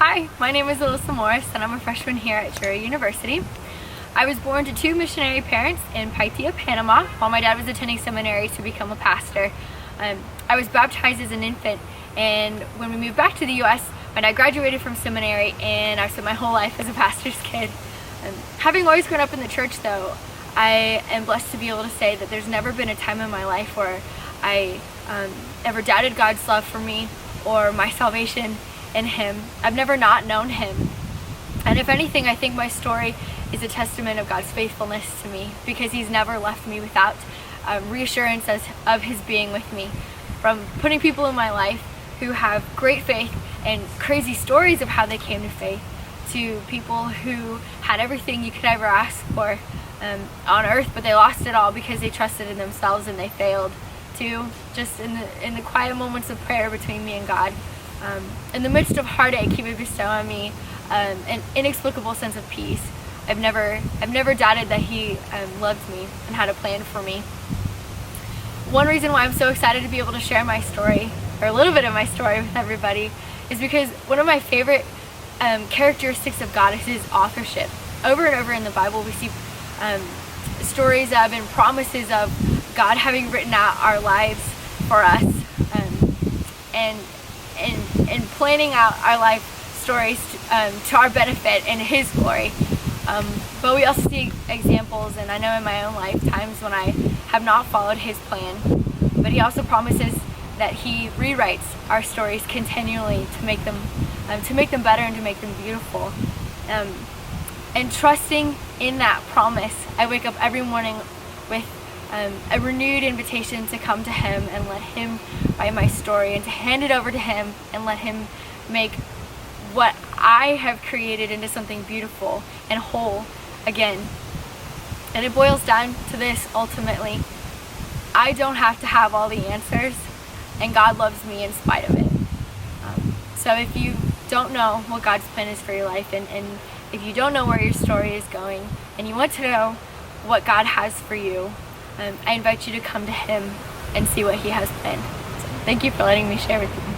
Hi, my name is Ellisa Morris and I'm a freshman here at Drury University. I was born to two missionary parents in Paitilla, Panama, while my dad was attending seminary to become a pastor. I was baptized as an infant, and when we moved back to the U.S., my dad graduated from seminary and I spent my whole life as a pastor's kid. Having always grown up in the church though, I am blessed to be able to say that there's never been a time in my life where I ever doubted God's love for me or my salvation in Him. I've never not known Him. And if anything, I think my story is a testament of God's faithfulness to me, because He's never left me without reassurance of His being with me. From putting people in my life who have great faith and crazy stories of how they came to faith, to people who had everything you could ever ask for on earth, but they lost it all because they trusted in themselves and they failed, to just in the quiet moments of prayer between me and God. In the midst of heartache, He would bestow on me an inexplicable sense of peace. I've never doubted that He loved me and had a plan for me. One reason why I'm so excited to be able to share my story, or a little bit of my story, with everybody, is because one of my favorite characteristics of God is His authorship. Over and over in the Bible, we see stories of and promises of God having written out our lives for us, and planning out our life stories to our benefit and His glory. But we also see examples, and I know in my own life, times when I have not followed His plan. But He also promises that He rewrites our stories continually to make them better and to make them beautiful. And trusting in that promise, I wake up every morning with a renewed invitation to come to Him and let Him write my story, and to hand it over to Him and let Him make what I have created into something beautiful and whole again. And it boils down to this ultimately: I don't have to have all the answers, and God loves me in spite of it. So if you don't know what God's plan is for your life, and if you don't know where your story is going, and you want to know what God has for you, I invite you to come to Him and see what He has planned. So thank you for letting me share with you.